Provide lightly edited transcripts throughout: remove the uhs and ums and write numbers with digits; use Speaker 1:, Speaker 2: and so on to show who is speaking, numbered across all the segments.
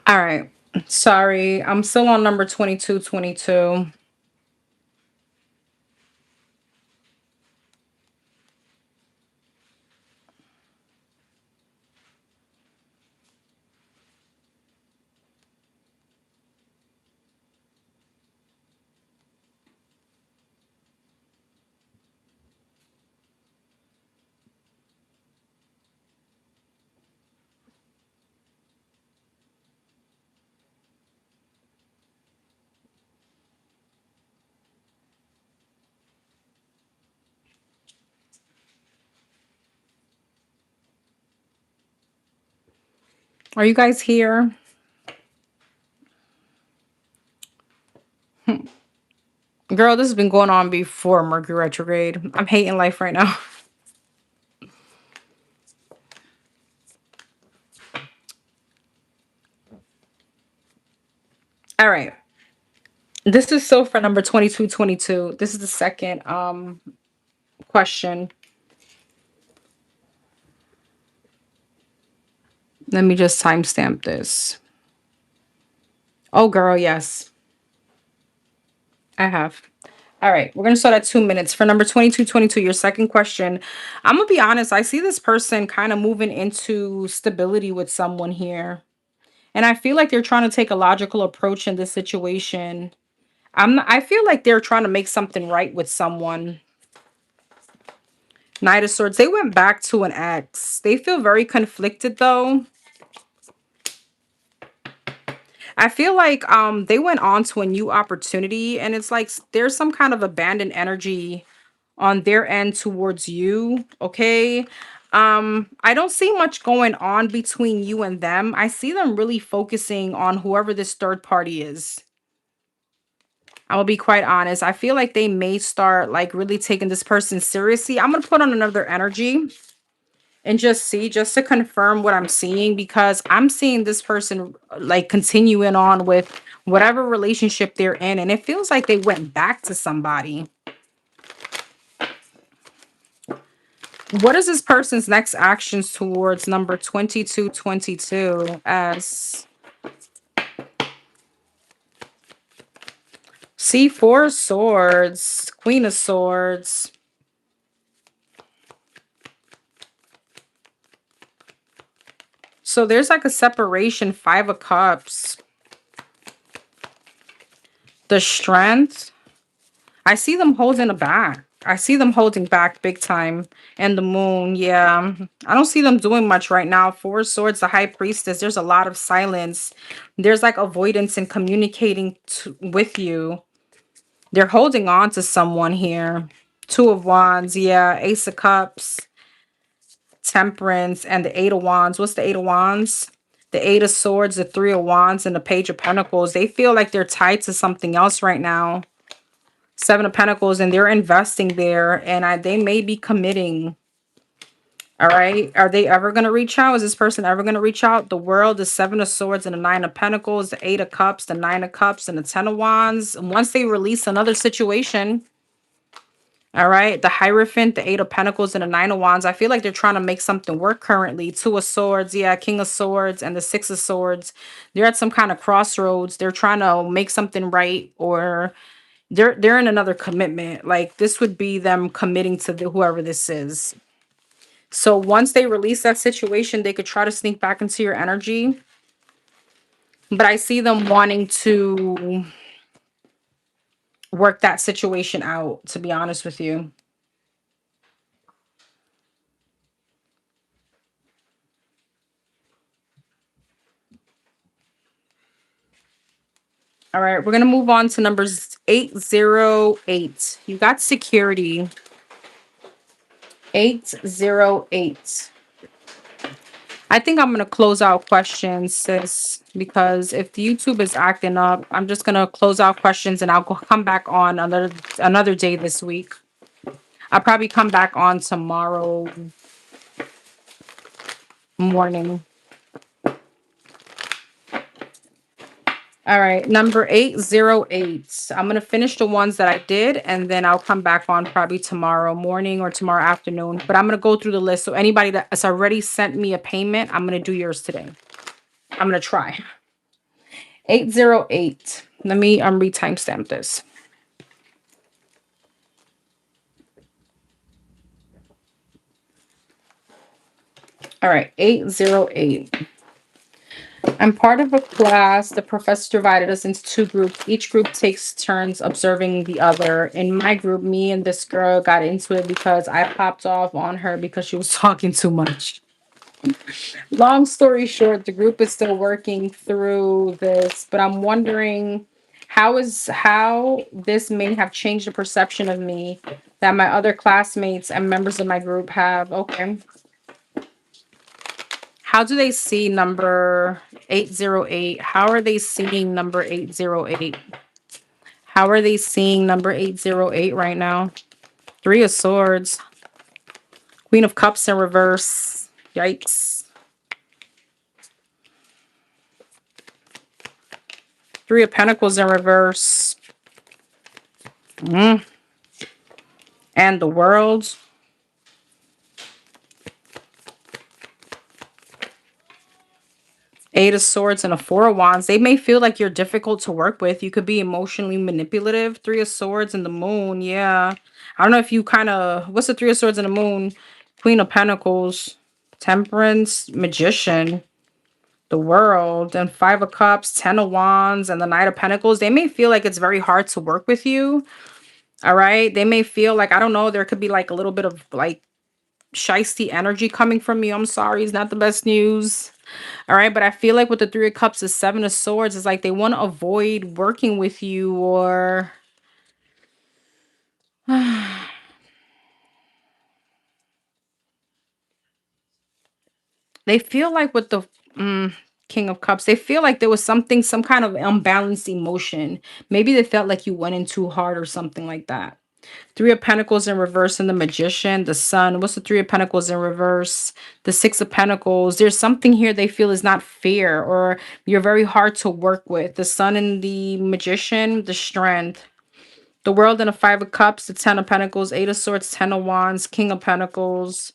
Speaker 1: All right. Sorry, I'm still on number 2222. Are you guys here? Girl, this has been going on before Mercury retrograde. I'm hating life right now. All right. This is so for number 2222. This is the second question. Let me just timestamp this. Oh girl, yes. I have. All right, we're gonna start at 2 minutes. For number 2222, your second question. I'm gonna be honest, I see this person kind of moving into stability with someone here. And I feel like they're trying to take a logical approach in this situation. I feel like they're trying to make something right with someone. Knight of Swords. They went back to an ex. They feel very conflicted though. I feel like they went on to a new opportunity and it's like there's some kind of abandoned energy on their end towards you, okay? I don't see much going on between you and them. I see them really focusing on whoever this third party is. I will be quite honest. I feel like they may start like really taking this person seriously. I'm going to put on another energy and just see, just to confirm what I'm seeing, because I'm seeing this person like continuing on with whatever relationship they're in. And it feels like they went back to somebody. What is this person's next actions towards number 2222 as C4 swords, Queen of Swords. So there's like a separation, Five of Cups. The Strength. I see them holding it back. I see them holding back big time. And the Moon, yeah. I don't see them doing much right now. Four Swords, the High Priestess. There's a lot of silence. There's like avoidance in communicating with you. They're holding on to someone here. Two of Wands, yeah. Ace of Cups, Temperance, and the Eight of Wands. What's the Eight of Wands? The Eight of Swords, the Three of Wands, and the Page of Pentacles. They feel like they're tied to something else right now. Seven of Pentacles, and they're investing there, and they may be committing. All right. Are they ever going to reach out? Is this person ever going to reach out? The World, the Seven of Swords, and the Nine of Pentacles, the Eight of Cups, the Nine of Cups, and the Ten of Wands. Once they release another situation, all right, the Hierophant, the Eight of Pentacles, and the Nine of Wands. I feel like they're trying to make something work currently. Two of Swords, yeah, King of Swords, and the Six of Swords. They're at some kind of crossroads. They're trying to make something right, or they're in another commitment. Like this would be them committing to whoever this is. So once they release that situation, they could try to sneak back into your energy. But I see them wanting to work that situation out, to be honest with you. All right, we're going to move on to numbers 808. You got security. 808. I think I'm going to close out questions, sis, because if the YouTube is acting up, I'm just going to close out questions and come back on another day this week. I'll probably come back on tomorrow morning. All right, number 808. I'm going to finish the ones that I did, and then I'll come back on probably tomorrow morning or tomorrow afternoon. But I'm going to go through the list. So anybody that has already sent me a payment, I'm going to do yours today. I'm going to try. 808. Let me re-timestamp this. All right, 808. I'm part of a class. The professor divided us into two groups. Each group takes turns observing the other. In my group, me and this girl got into it because I popped off on her because she was talking too much. Long story short, the group is still working through this, but I'm wondering how this may have changed the perception of me that my other classmates and members of my group have. Okay. How do they see number 808? How are they seeing number 808? How are they seeing number 808 right now? Three of Swords. Queen of Cups in reverse. Yikes. Three of Pentacles in reverse. And the World. Eight of Swords and a Four of Wands. They may feel like you're difficult to work with. You could be emotionally manipulative. Three of Swords and the Moon. Yeah. I don't know if you kind of... What's the Three of Swords and the Moon? Queen of Pentacles. Temperance. Magician. The World. And Five of Cups. Ten of Wands. And the Knight of Pentacles. They may feel like it's very hard to work with you. All right. They may feel like, I don't know, there could be like a little bit of like shisty energy coming from you. I'm sorry. It's not the best news. All right, but I feel like with the Three of Cups, the Seven of Swords is like they want to avoid working with you, or they feel like with the King of Cups, they feel like there was something, some kind of unbalanced emotion. Maybe they felt like you went in too hard or something like that. Three of Pentacles in reverse and the Magician, the Sun. What's the Three of Pentacles in reverse? The Six of Pentacles. There's something here they feel is not fair, or you're very hard to work with. The Sun and the Magician, the Strength. The World and the Five of Cups, the Ten of Pentacles, Eight of Swords, Ten of Wands, King of Pentacles,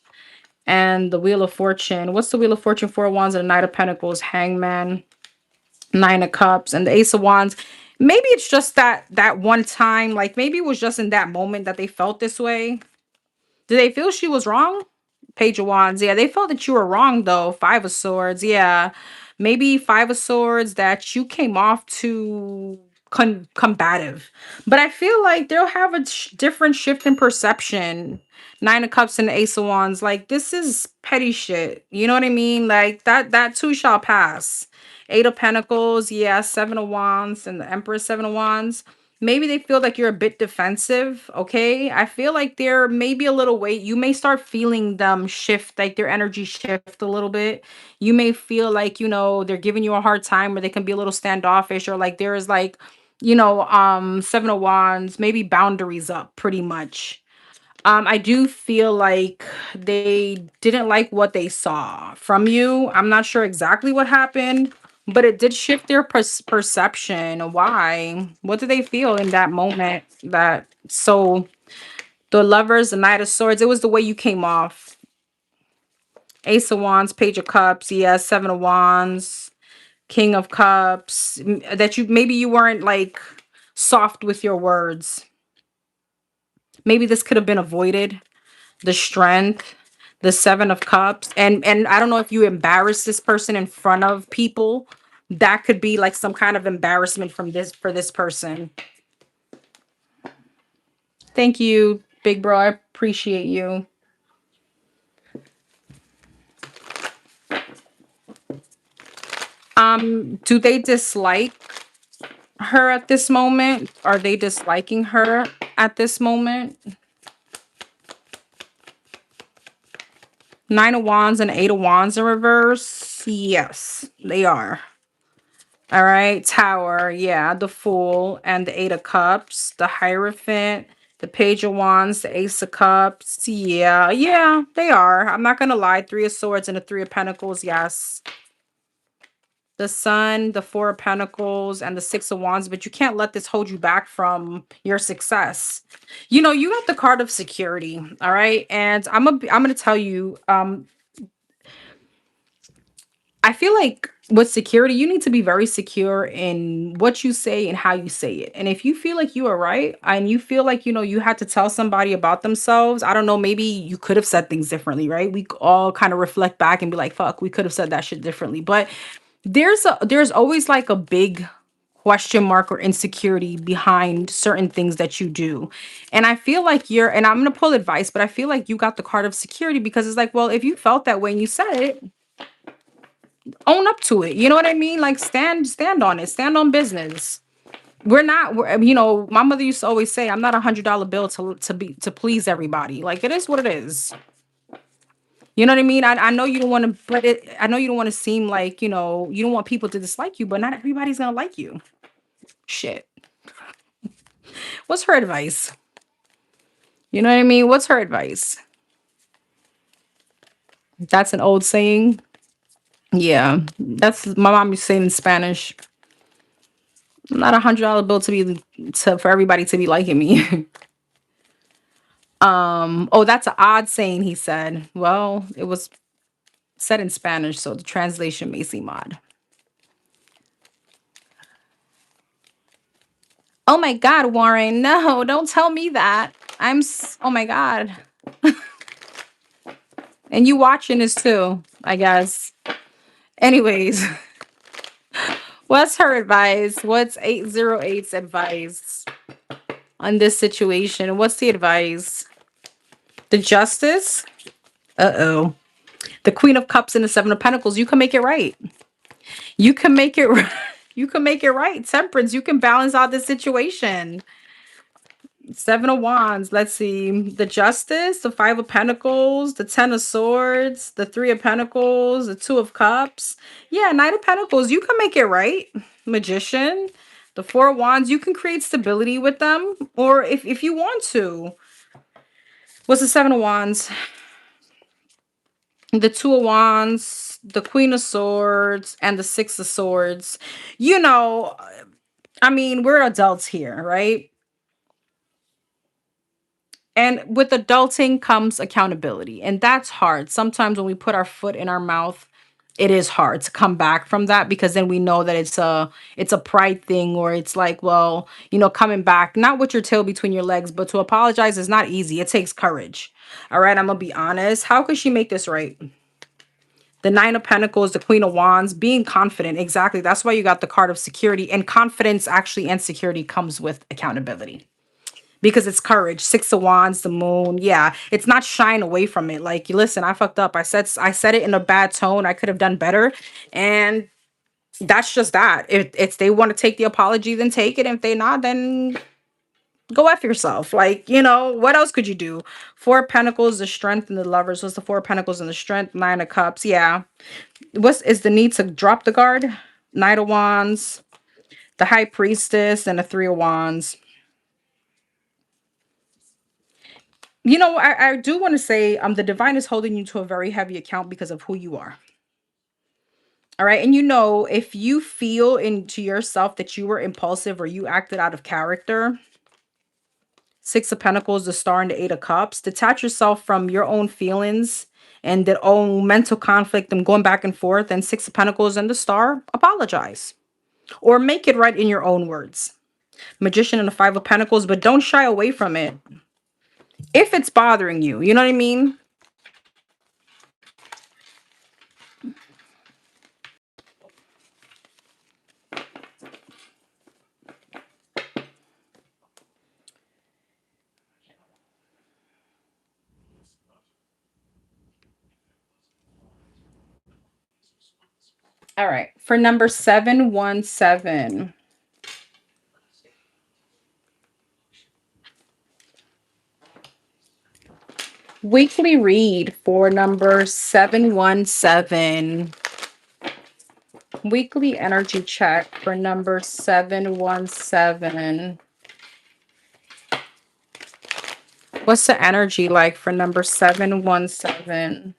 Speaker 1: and the Wheel of Fortune. What's the Wheel of Fortune? Four of Wands and the Knight of Pentacles, Hangman, Nine of Cups, and the Ace of Wands. Maybe it's just that one time, like maybe it was just in that moment that they felt this way. Did they feel she was wrong? Page of Wands. Yeah, they felt that you were wrong though. Five of Swords. Yeah. Maybe Five of Swords that you came off too combative. But I feel like they'll have a different shift in perception. Nine of Cups and the Ace of Wands. Like this is petty shit. You know what I mean? Like that too shall pass. Eight of Pentacles. Yeah. Seven of Wands and the Empress, Seven of Wands. Maybe they feel like you're a bit defensive. Okay. I feel like they're maybe a little weight. You may start feeling them shift, like their energy shift a little bit. You may feel like, they're giving you a hard time, or they can be a little standoffish, or like there is like, Seven of Wands, maybe boundaries up pretty much. I do feel like they didn't like what they saw from you. I'm not sure exactly what happened, but it did shift their perception. Why? What did they feel in that moment? So the Lovers, the Knight of Swords, it was the way you came off. Ace of Wands, Page of Cups, yes, Seven of Wands, King of Cups. That maybe you weren't like soft with your words. Maybe this could have been avoided. The Strength, the Seven of Cups, and I don't know if you embarrass this person in front of people. That could be like some kind of embarrassment for this person. Thank you, big bro. I appreciate you. Do they dislike her at this moment? Are they disliking her at this moment? Nine of Wands and Eight of Wands in reverse. Yes, they are. All right, Tower, yeah, the Fool and the Eight of Cups, the Hierophant, the Page of Wands, the Ace of Cups. Yeah, they are. I'm not gonna lie. Three of Swords and the Three of Pentacles, yes. The Sun, the Four of Pentacles, and the Six of Wands, but you can't let this hold you back from your success. You got the card of security, all right? And I'm gonna tell you, I feel like with security, you need to be very secure in what you say and how you say it. And if you feel like you are right and you feel like, you had to tell somebody about themselves, I don't know, maybe you could have said things differently, right? We all kind of reflect back and be like, fuck, we could have said that shit differently. But there's always like a big question mark or insecurity behind certain things that you do. And I feel like and I'm going to pull advice, but I feel like you got the card of security because it's like, well, if you felt that way and you said it, own up to it. You know what I mean? Like stand on it. Stand on business. My mother used to always say, I'm not $100 bill to please everybody. Like it is what it is. You know what I mean? I know you don't want to, but I know you don't want to seem like, you don't want people to dislike you, but not everybody's gonna like you. Shit. What's her advice? You know what I mean? What's her advice? That's an old saying. Yeah. That's my mom used to say in Spanish. I'm not $100 bill for everybody to be liking me. Oh, that's an odd saying, he said. Well, it was said in Spanish, so the translation may seem odd. Oh my God, Warren, no, don't tell me that. Oh my God. And you watching this too, I guess. Anyways, what's her advice? What's 808's advice on this situation? What's the advice? The Justice? Uh-oh. The Queen of Cups and the Seven of Pentacles. You can make it right. You can make it right. You can make it right. Temperance. You can balance out the situation. Seven of Wands. Let's see. The Justice, the Five of Pentacles, the Ten of Swords, the Three of Pentacles, the Two of Cups. Yeah, Knight of Pentacles. You can make it right. Magician. The Four of Wands. You can create stability with them. Or if you want to. What's the Seven of Wands? The Two of Wands, the Queen of Swords, and the Six of Swords. You know, I mean, we're adults here, right? And with adulting comes accountability, and that's hard. Sometimes when we put our foot in our mouth, it is hard to come back from that because then we know that it's a pride thing, or it's like, well, coming back not with your tail between your legs, but to apologize is not easy. It takes courage. All right, I'm gonna be honest. How could she make this right? The Nine of Pentacles, the Queen of Wands, being confident. Exactly. That's why you got the card of security. And confidence actually and security comes with accountability. Because it's courage. Six of Wands, the Moon. Yeah. It's not shying away from it. Like, listen, I fucked up. I said it in a bad tone. I could have done better. And that's just that. If they want to take the apology, then take it. If they not, then go F yourself. Like, what else could you do? Four of Pentacles, the Strength, and the Lovers. What's the Four of Pentacles and the Strength? Nine of Cups. Yeah. What is the need to drop the guard? Knight of Wands, the High Priestess, and the Three of Wands. I do want to say the divine is holding you to a very heavy account because of who you are. All right. And if you feel into yourself that you were impulsive or you acted out of character, Six of Pentacles, the Star, and the Eight of Cups, detach yourself from your own feelings and their own mental conflict and going back and forth. And Six of Pentacles and the Star, apologize or make it right in your own words. Magician and the Five of Pentacles, but don't shy away from it if it's bothering you. You know what I mean? All right. For number 717. Weekly read for number 717. Weekly energy check for number 717. What's the energy like for number 717?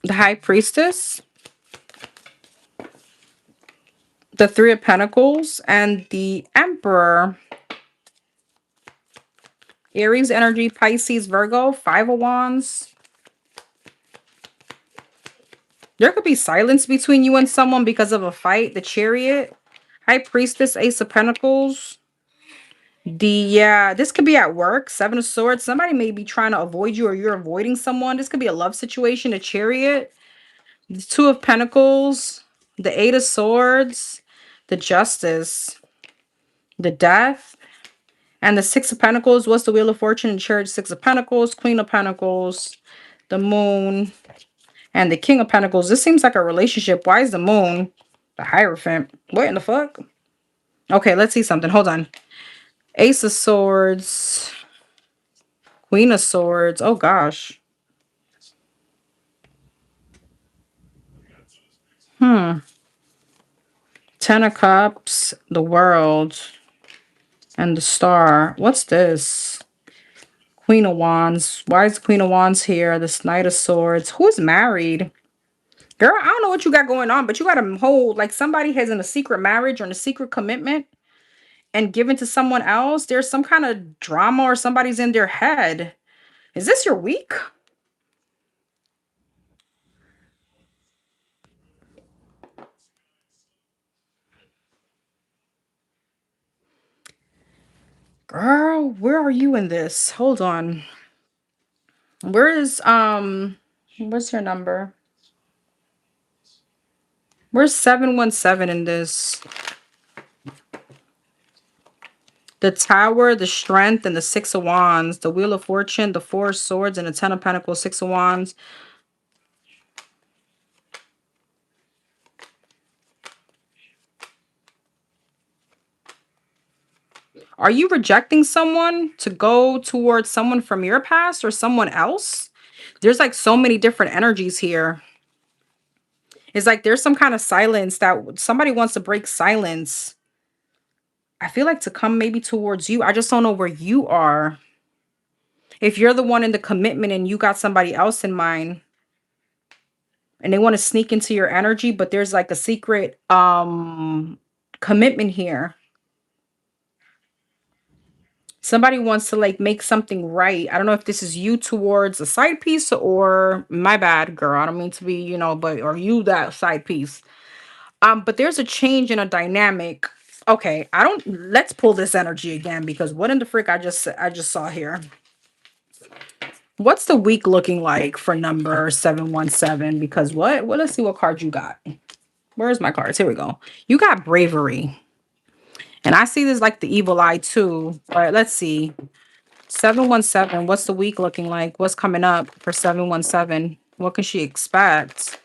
Speaker 1: The High Priestess, the Three of Pentacles, and the Emperor. Aries energy, Pisces, Virgo, Five of Wands. There could be silence between you and someone because of a fight. The Chariot, High Priestess, Ace of Pentacles. Yeah, this could be at work. Seven of Swords. Somebody may be trying to avoid you or you're avoiding someone. This could be a love situation. The Chariot, the Two of Pentacles, the Eight of Swords, the Justice, the Death, and the Six of Pentacles. What's the Wheel of Fortune and Chariot? Six of Pentacles, Queen of Pentacles, the Moon, and the King of Pentacles. This seems like a relationship. Why is the Moon? The Hierophant. What in the fuck? Okay, let's see something. Hold on. Ace of Swords. Queen of Swords. Oh, gosh. Ten of Cups. The World. And the Star. What's this? Queen of Wands. Why is the Queen of Wands here? This Knight of Swords. Who's married? Girl, I don't know what you got going on, but you got to hold like somebody has in a secret marriage or in a secret commitment and given to someone else. There's some kind of drama or somebody's in their head. Is this your week? Girl, where are you in this? Hold on. What's your number? Where's 717 in this? The Tower, the Strength, and the Six of Wands, the Wheel of Fortune, the Four of Swords, and the Ten of Pentacles, Six of Wands. Are you rejecting someone to go towards someone from your past or someone else? There's like so many different energies here. It's like there's some kind of silence that somebody wants to break silence. I feel like to come maybe towards you. I just don't know where you are. If you're the one in the commitment and you got somebody else in mind and they want to sneak into your energy, but there's like a secret commitment here. Somebody wants to like make something right. I don't know if this is you towards a side piece or my bad, girl. I don't mean to be, but or you that side piece. But there's a change in a dynamic. Okay, let's pull this energy again because what in the frick I just saw here. What's the week looking like for number 717? Because what? Well, let's see what card you got. Where's my cards? Here we go. You got bravery. And I see this like the evil eye too. All right, let's see. 717. What's the week looking like? What's coming up for 717? What can she expect?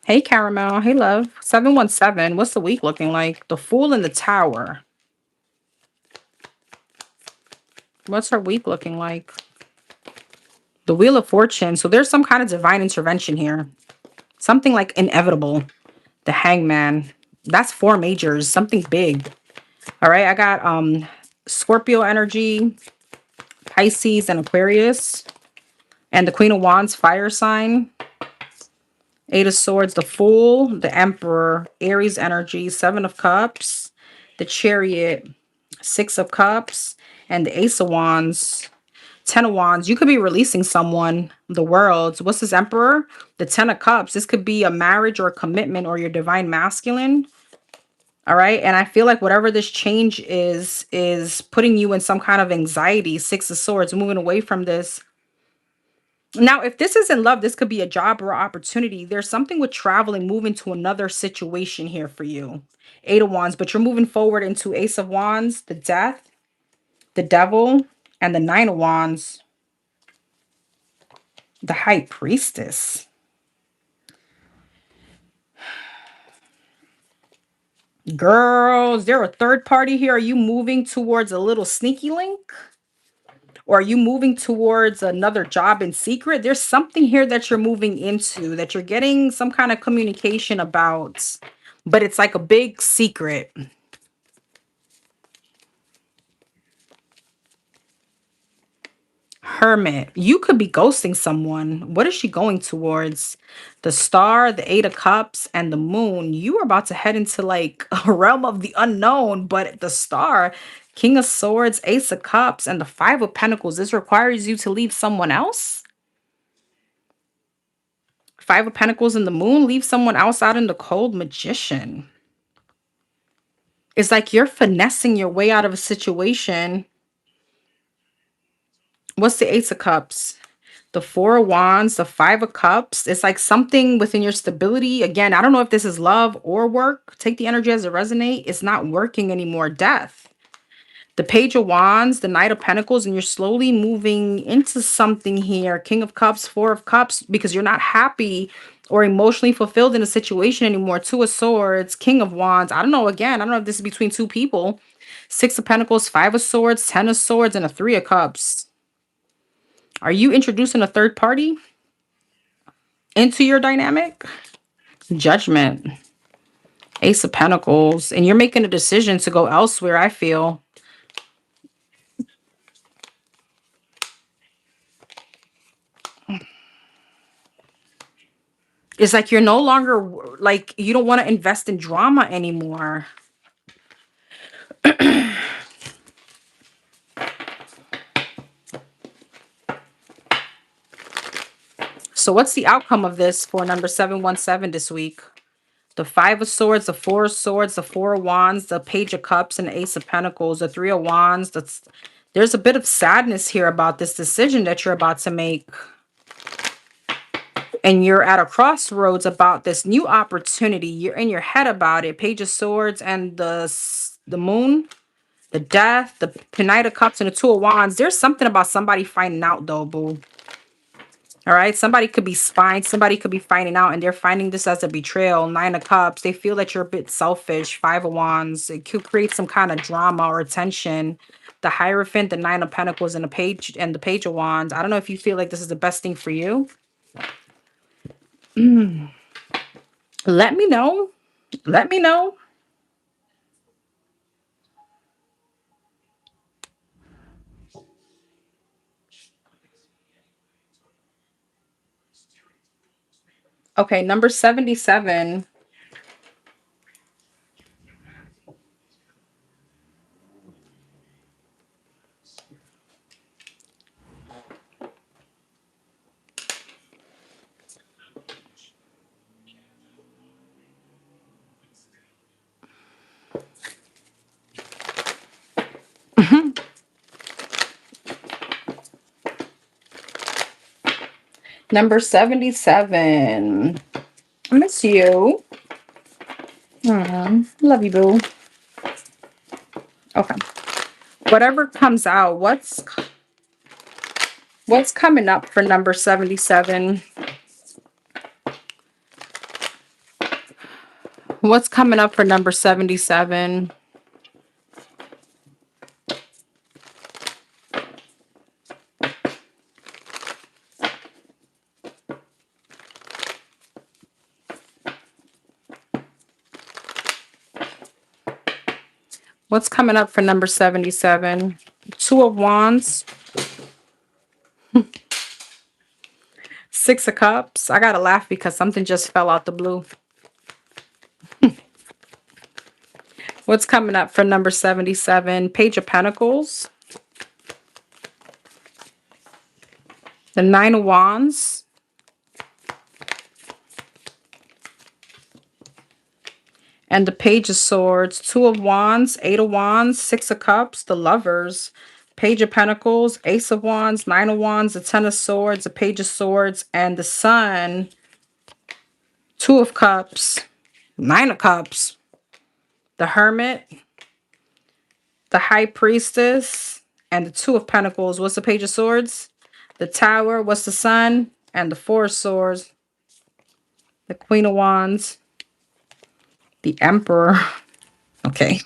Speaker 1: Hey, Caramel. Hey, love. 717. What's the week looking like? The Fool in the Tower. What's her week looking like? The Wheel of Fortune. So there's some kind of divine intervention here. Something like inevitable. The Hangman. That's four majors. Something big. All right. I got Scorpio energy, Pisces, and Aquarius. And the Queen of Wands, fire sign. Eight of Swords, the Fool, the Emperor, Aries energy, Seven of Cups, the Chariot, Six of Cups, and the Ace of Wands, Ten of Wands. You could be releasing someone, the World. What's this Emperor? The Ten of Cups. This could be a marriage or a commitment or your divine masculine. All right. And I feel like whatever this change is putting you in some kind of anxiety. Six of Swords, moving away from this. Now, if this is in love, this could be a job or opportunity. There's something with traveling, moving to another situation here for you. Eight of Wands, but you're moving forward into Ace of Wands, the Death, the Devil, and the Nine of Wands, the High Priestess. Girls, there a third party here? Are you moving towards a little sneaky link? Or are you moving towards another job in secret? There's something here that you're moving into, that you're getting some kind of communication about, but it's like a big secret. Hermit. You could be ghosting someone. What is she going towards? The Star, the Eight of Cups, and the Moon. You are about to head into like a realm of the unknown, but the Star, King of Swords, Ace of Cups, and the Five of Pentacles. This requires you to leave someone else. Five of Pentacles and the Moon. Leave someone else out in the cold. Magician. It's like you're finessing your way out of a situation. What's the Ace of Cups? The Four of Wands, the Five of Cups. It's like something within your stability. Again, I don't know if this is love or work. Take the energy as it resonates. It's not working anymore. Death. The Page of Wands, the Knight of Pentacles, and you're slowly moving into something here. King of Cups, Four of Cups, because you're not happy or emotionally fulfilled in a situation anymore. Two of Swords, King of Wands. I don't know. Again, I don't know if this is between two people. Six of Pentacles, Five of Swords, Ten of Swords, and a Three of Cups. Are you introducing a third party into your dynamic? Judgment. Ace of Pentacles. And you're making a decision to go elsewhere, I feel. It's like you're no longer, like, you don't want to invest in drama anymore. So what's the outcome of this for number 717 this week? The Five of Swords, the Four of Swords, the Four of Wands, the Page of Cups, and the Ace of Pentacles, the Three of Wands. There's a bit of sadness here about this decision that you're about to make. And you're at a crossroads about this new opportunity. You're in your head about it. Page of Swords and the Moon, the Death, the Knight of Cups, and the Two of Wands. There's something about somebody finding out, though, boo. All right, somebody could be spying, somebody could be finding out, and they're finding this as a betrayal. Nine of Cups, they feel that you're a bit selfish. Five of Wands, it could create some kind of drama or tension. The Hierophant, the Nine of Pentacles, and the Page of Wands. I don't know if you feel like this is the best thing for you. Let me know. Let me know. Okay, number 77. Number 77. I miss you. Love you, boo. Okay. Whatever comes out, what's coming up for number 77? What's coming up for number 77? What's coming up for number 77? Two of Wands. Six of Cups. I gotta laugh because something just fell out the blue. What's coming up for number 77? Page of Pentacles. The Nine of Wands. And the Page of Swords. Two of Wands. Eight of Wands. Six of Cups. The Lovers. Page of Pentacles. Ace of Wands. Nine of Wands. The Ten of Swords. The Page of Swords. And the Sun. Two of Cups. Nine of Cups. The Hermit. The High Priestess. And the Two of Pentacles. What's the Page of Swords? The Tower. What's the Sun? And the Four of Swords. The Queen of Wands. The Emperor. Okay.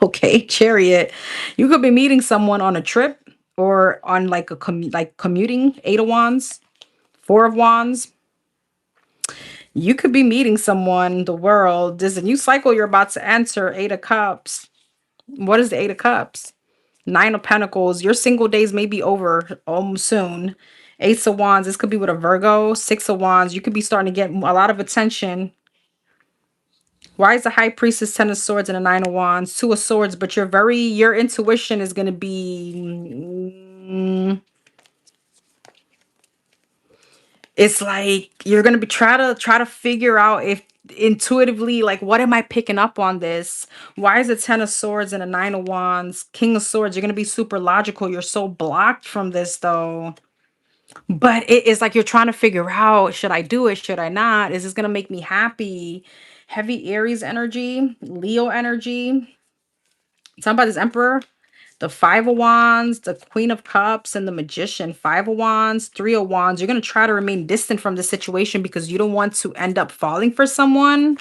Speaker 1: Okay. Chariot. You could be meeting someone on a trip or on like a commuting. Eight of Wands. Four of Wands. You could be meeting someone. The World. There's a new cycle you're about to enter. Eight of Cups. What is the Eight of Cups? Nine of Pentacles. Your single days may be over soon. Ace of Wands. This could be with a Virgo. Six of Wands. You could be starting to get a lot of attention. Why is the High Priestess, Ten of Swords, and a Nine of Wands? Two of Swords. But your intuition is going to be... it's like you're going to be try to figure out if intuitively, like, what am I picking up on this? Why is it Ten of Swords and a Nine of Wands? King of Swords. You're going to be super logical. You're so blocked from this, though. But it is like you're trying to figure out, should I do it? Should I not? Is this going to make me happy? Heavy Aries energy, Leo energy. Talking about this Emperor, the Five of Wands, the Queen of Cups, and the Magician. Five of Wands, Three of Wands. You're going to try to remain distant from the situation because you don't want to end up falling for someone.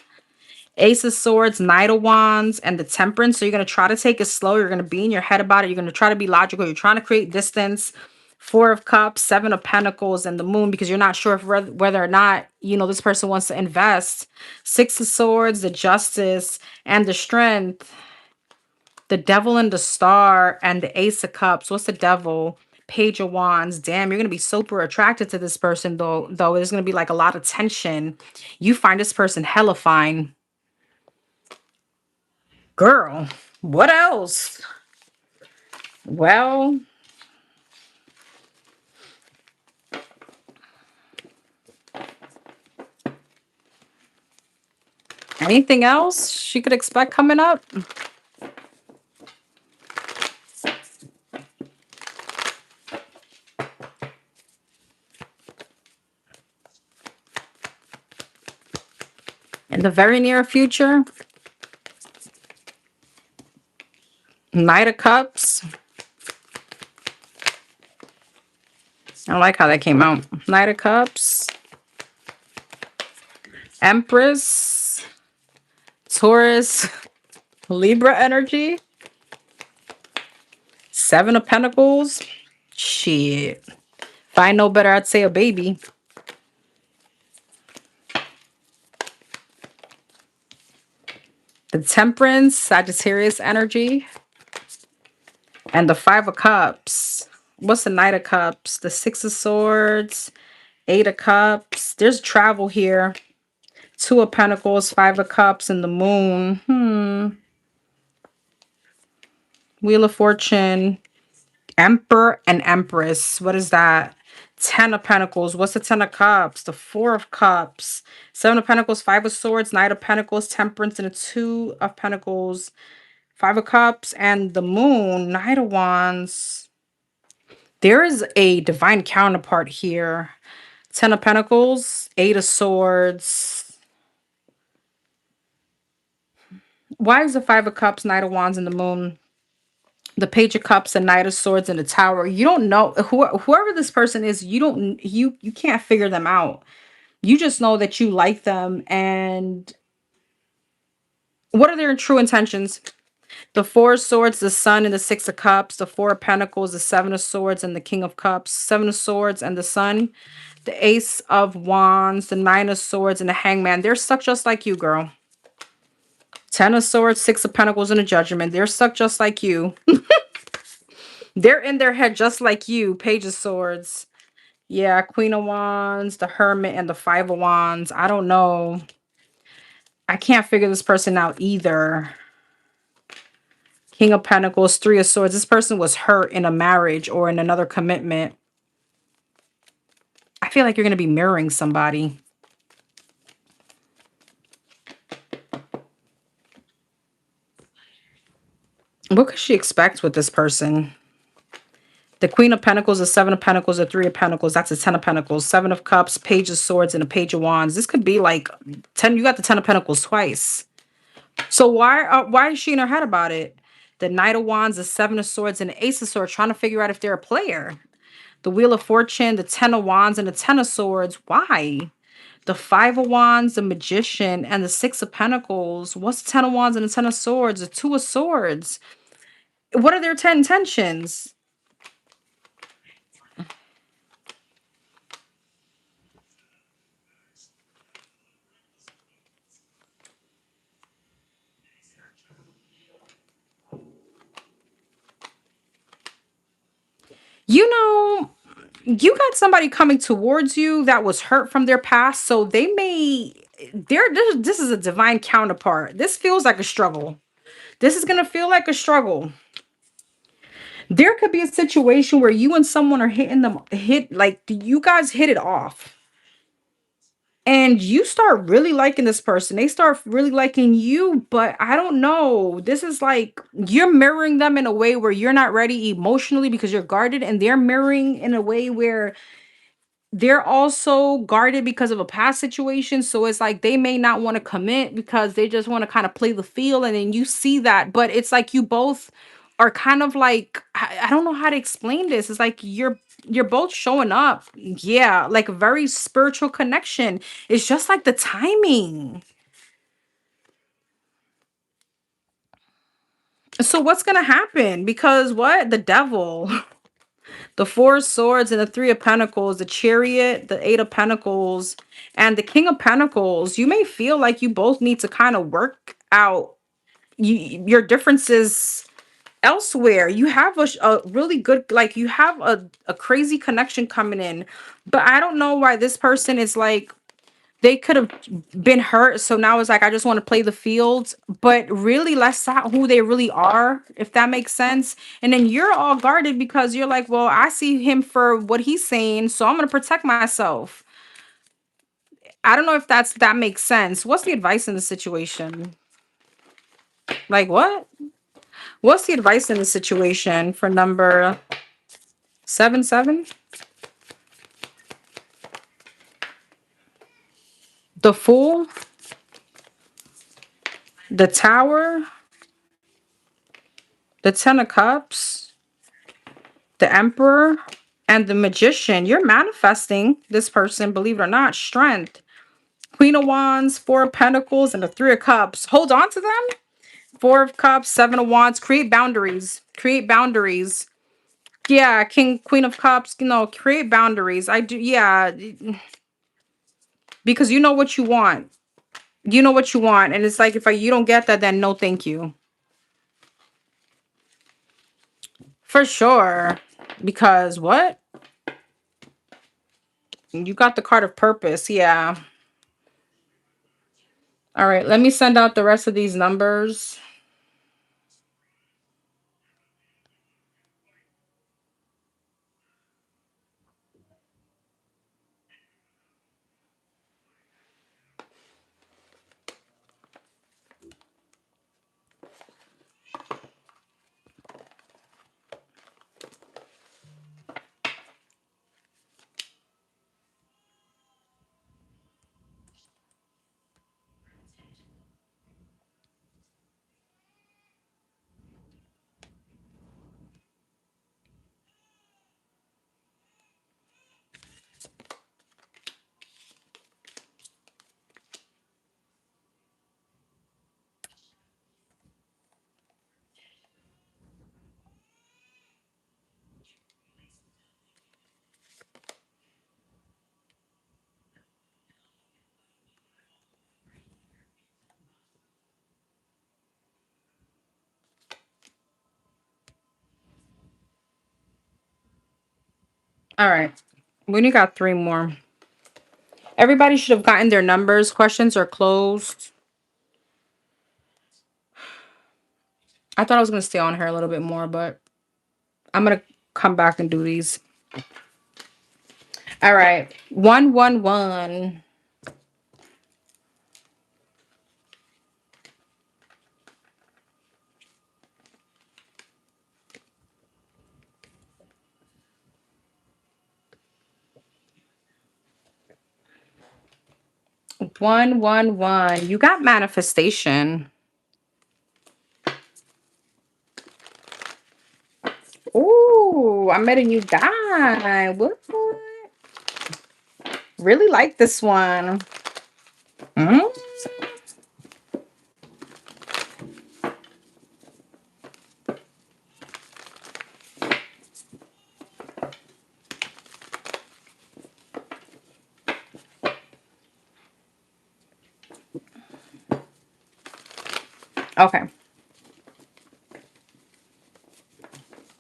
Speaker 1: Ace of Swords, Knight of Wands, and the Temperance. So you're going to try to take it slow. You're going to be in your head about it. You're going to try to be logical. You're trying to create distance. Four of Cups, Seven of Pentacles, and the Moon, because you're not sure if whether or not, this person wants to invest. Six of Swords, the Justice, and the Strength. The Devil and the Star, and the Ace of Cups. What's the Devil? Page of Wands. Damn, you're going to be super attracted to this person, though. There's going to be like a lot of tension. You find this person hella fine. Girl, what else? Well, anything else she could expect coming up? In the very near future? Knight of Cups. I like how that came out. Knight of Cups. Empress. Taurus. Libra energy. Seven of Pentacles. Shit. If I know better, I'd say a baby. The Temperance, Sagittarius energy. And the Five of Cups. What's the Knight of Cups? The Six of Swords. Eight of Cups. There's travel here. Two of Pentacles, Five of Cups, and the Moon. Wheel of Fortune. Emperor and Empress. What is that? Ten of Pentacles. What's the Ten of Cups? The Four of Cups. Seven of Pentacles, Five of Swords, Knight of Pentacles, Temperance, and a Two of Pentacles, Five of Cups, and the Moon, Knight of Wands. There is a divine counterpart here. Ten of Pentacles, Eight of Swords. Why is the Five of Cups, Knight of Wands, and the Moon? The Page of Cups, the Knight of Swords, and the Tower. You don't know whoever this person is. You can't figure them out. You just know that you like them. And what are their true intentions? The Four of Swords, the Sun, and the Six of Cups. The Four of Pentacles, the Seven of Swords, and the King of Cups. Seven of Swords and the Sun. The Ace of Wands, the Nine of Swords, and the Hangman. They're stuck just like you, girl. Ten of Swords, Six of Pentacles, and the Judgment. They're stuck just like you. They're in their head just like you. Page of Swords. Yeah, Queen of Wands, the Hermit, and the Five of Wands. I don't know. I can't figure this person out either. King of Pentacles, Three of Swords. This person was hurt in a marriage or in another commitment. I feel like you're going to be mirroring somebody. What could she expect with this person? The Queen of Pentacles, the Seven of Pentacles, the Three of Pentacles. That's a Ten of Pentacles. Seven of Cups, Page of Swords, and a Page of Wands. This could be like 10. You got the Ten of Pentacles twice. So why is she in her head about it? The Knight of Wands, the Seven of Swords, and the Ace of Swords, trying to figure out if they're a player. The Wheel of Fortune, the Ten of Wands, and the Ten of Swords. Why? The Five of Wands, the Magician, and the Six of Pentacles. What's the Ten of Wands and the Ten of Swords? The Two of Swords. What are their 10 intentions? You know, you got somebody coming towards you that was hurt from their past, so they may this is a divine counterpart. This feels like a struggle. This is going to feel like a struggle. There could be a situation where you and someone are hit like you guys hit it off. And you start really liking this person. They start really liking you, but I don't know. This is like you're mirroring them in a way where you're not ready emotionally because you're guarded, and they're mirroring in a way where they're also guarded because of a past situation. So it's like they may not want to commit because they just want to kind of play the field. And then you see that, but it's like you both are kind of like, I don't know how to explain this. It's like you're both showing up. Yeah, like a very spiritual connection. It's just like the timing. So what's gonna happen? Because what? The devil. The Four of Swords and the Three of Pentacles, the Chariot, the Eight of Pentacles, and the King of Pentacles. You may feel like you both need to kind of work out your differences elsewhere. You have a really good, like, you have a crazy connection coming in. But I don't know why this person is like, they could have been hurt. So now it's like, I just want to play the field. But really, that's not who they really are, if that makes sense. And then you're all guarded because you're like, well, I see him for what he's saying. So I'm going to protect myself. I don't know if that makes sense. What's the advice in the situation? Like, what? What's the advice in the situation for number 7? The Fool, the Tower, the Ten of Cups, the Emperor, and the Magician. You're manifesting this person, believe it or not. Strength, Queen of Wands, Four of Pentacles, and the Three of Cups. Hold on to them. Four of Cups, Seven of Wands. Create boundaries. Create boundaries. Yeah, Queen of Cups. Create boundaries. I do. Yeah, because you know what you want. You know what you want, and it's like if you don't get that, then no, thank you. For sure. Because what? You got the card of purpose. Yeah. All right. Let me send out the rest of these numbers. All right. We only got 3 more. Everybody should have gotten their numbers. Questions are closed. I thought I was going to stay on here a little bit more, but I'm going to come back and do these. All right. 111. 111. You got manifestation. Ooh, I met a new guy. What? Really like this one. Mm. Okay.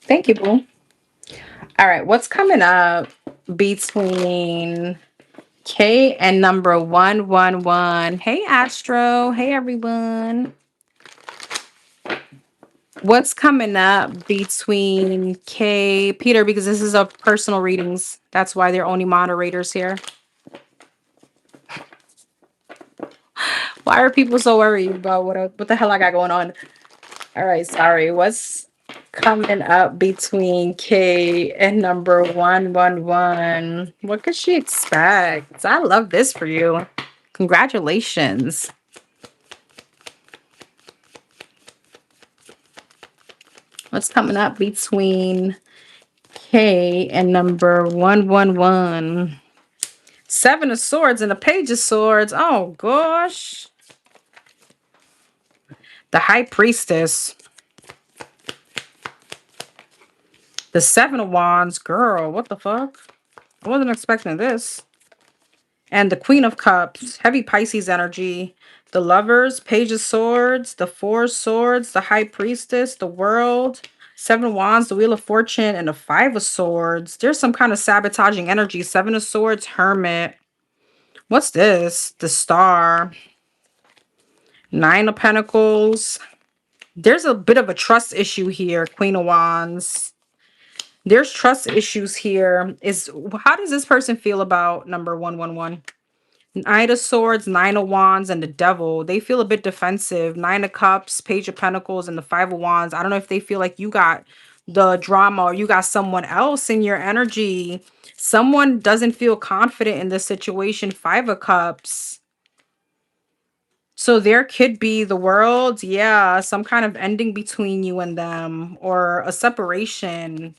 Speaker 1: Thank you, boo. All right, what's coming up between K and number 111? Hey, Astro. Hey, everyone. What's coming up between K, Peter, because this is a personal readings. That's why they're only moderators here. Why are people so worried about what the hell I got going on? All right, sorry. What's coming up between K and number 111? What could she expect? I love this for you. Congratulations. What's coming up between K and number 111? Seven of Swords and a Page of Swords. Oh, gosh. The High Priestess. The Seven of Wands. Girl, what the fuck? I wasn't expecting this. And the Queen of Cups. Heavy Pisces energy. The Lovers. Page of Swords. The Four of Swords. The High Priestess. The World. Seven of Wands. The Wheel of Fortune. And the Five of Swords. There's some kind of sabotaging energy. Seven of Swords. Hermit. What's this? The Star. Nine of Pentacles. There's a bit of a trust issue here, Queen of Wands. There's trust issues here. How does this person feel about number 111? Knight of Swords, Nine of Wands, and the Devil. They feel a bit defensive. Nine of Cups, Page of Pentacles, and the Five of Wands. I don't know if they feel like you got the drama or you got someone else in your energy. Someone doesn't feel confident in this situation. Five of Cups. So there could be the world, yeah, some kind of ending between you and them or a separation.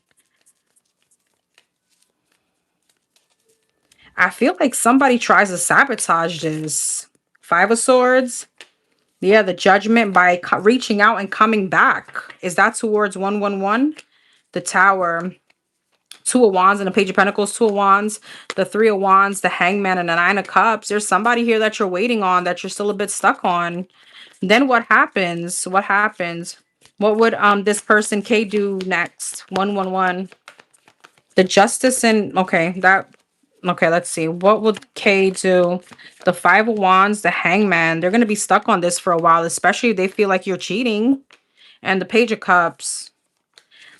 Speaker 1: I feel like somebody tries to sabotage this. Five of Swords. Yeah, the Judgment by reaching out and coming back. Is that towards 111? The Tower. Two of Wands and the Page of Pentacles. Two of Wands. The Three of Wands. The Hangman and the Nine of Cups. There's somebody here that you're waiting on, that you're still a bit stuck on. Then what happens? What happens? What would this person K do next? 111. The Justice and okay, let's see. What would K do? The Five of Wands, the Hangman. They're gonna be stuck on this for a while, especially if they feel like you're cheating. And the Page of Cups.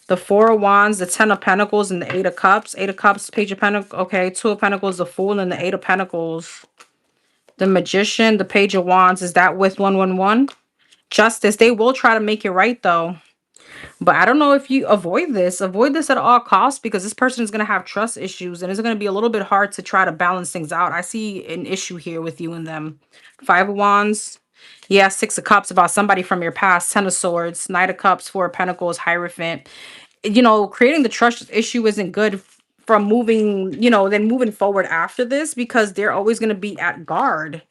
Speaker 1: The Four of Wands, the Ten of Pentacles, and the Eight of Cups. Eight of Cups, Page of Pentacles. Okay, Two of Pentacles, the Fool, and the Eight of Pentacles. The Magician, the Page of Wands. Is that with 111? Justice. They will try to make it right, though. But I don't know if you avoid this. Avoid this at all costs, because this person is going to have trust issues. And it's going to be a little bit hard to try to balance things out. I see an issue here with you and them. Five of Wands. Yeah, Six of Cups about somebody from your past. Ten of Swords. Knight of Cups. Four of Pentacles. Hierophant. You know, creating the trust issue isn't good from moving, then moving forward after this, because they're always going to be at guard.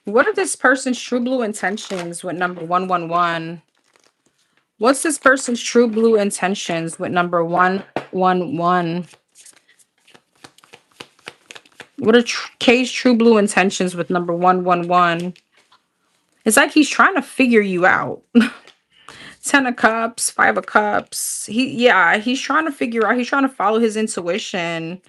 Speaker 1: What are this person's true blue intentions with number 111? What's this person's true blue intentions with number 111? What are K's true blue intentions with number 111? It's like he's trying to figure you out. Ten of Cups, Five of Cups. He's trying to figure out. He's trying to follow his intuition.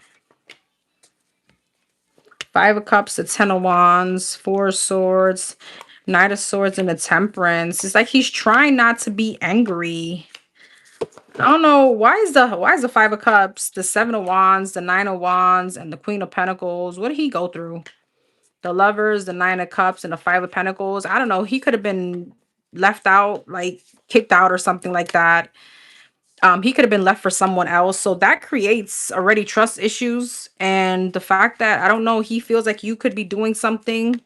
Speaker 1: Five of Cups, the Ten of Wands, Four of Swords, Knight of Swords, and the Temperance. It's like he's trying not to be angry. I don't know, why is the Five of Cups, the Seven of Wands, the Nine of Wands, and the Queen of Pentacles? What did he go through? The Lovers, the Nine of Cups, and the Five of Pentacles. I don't know. He could have been left out, like kicked out or something like that. He could have been left for someone else. So that creates already trust issues. And the fact that, I don't know, he feels like you could be doing something.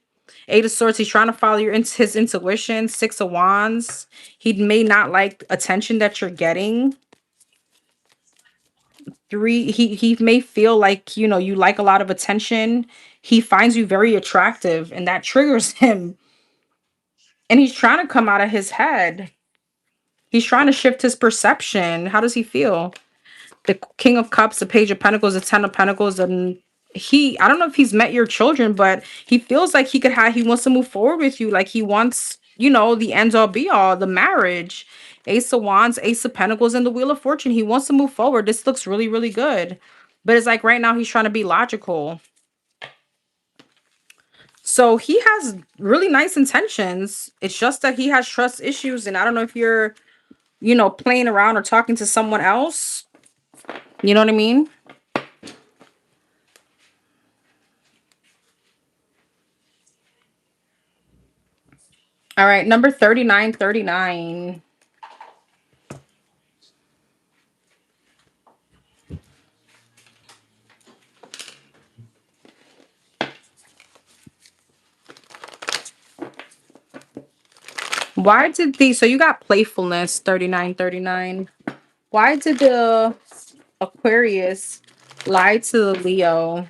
Speaker 1: Eight of Swords, he's trying to follow his intuition. Six of Wands, he may not like attention that you're getting. Three, he may feel like, you like a lot of attention. He finds you very attractive, and that triggers him. And he's trying to come out of his head. He's trying to shift his perception. How does he feel? The King of Cups, the Page of Pentacles, the Ten of Pentacles, and I don't know if he's met your children, but he feels like he wants to move forward with you. Like he wants, the ends all be all, the marriage. Ace of Wands, Ace of Pentacles, and the Wheel of Fortune. He wants to move forward. This looks really, really good. But it's like right now he's trying to be logical. So he has really nice intentions. It's just that he has trust issues. And I don't know if you're, playing around or talking to someone else. You know what I mean? All right, number 3939. So you got playfulness, 3939. Why did the Aquarius lie to the Leo?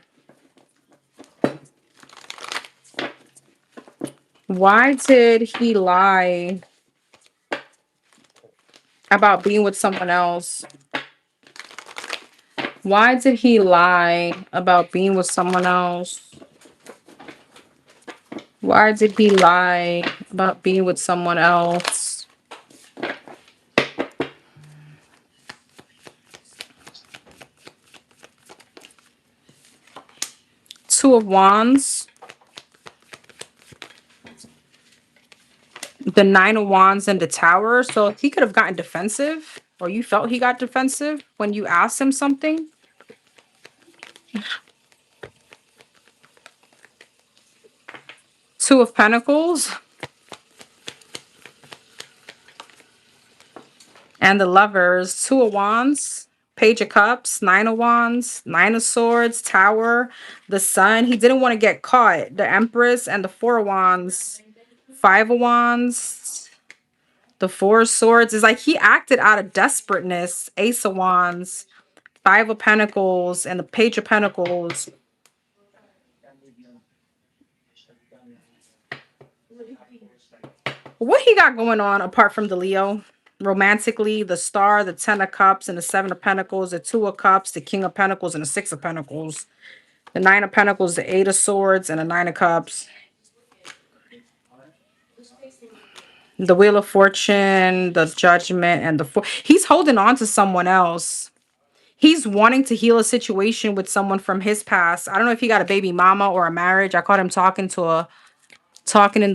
Speaker 1: Why did he lie about being with someone else? Why did he lie about being with someone else? Why did he lie about being with someone else? Two of Wands. The Nine of Wands and the Tower. So he could have gotten defensive, or you felt he got defensive when you asked him something. Two of Pentacles. And the Lovers. Two of Wands. Page of Cups. Nine of Wands. Nine of Swords. Tower. The Sun. He didn't want to get caught. The Empress and the Four of Wands. Five of Wands. The Four of Swords. Is like he acted out of desperateness. Ace of Wands. Five of Pentacles and the Page of Pentacles. What he got going on apart from the Leo? Romantically, the Star, the Ten of Cups, and the Seven of Pentacles, the Two of Cups, the King of Pentacles, and the Six of Pentacles. The Nine of Pentacles, the Eight of Swords, and the Nine of Cups. The Wheel of Fortune, the Judgment, and the Four. He's holding on to someone else. He's wanting to heal a situation with someone from his past. I don't know if he got a baby mama or a marriage. I caught him talking in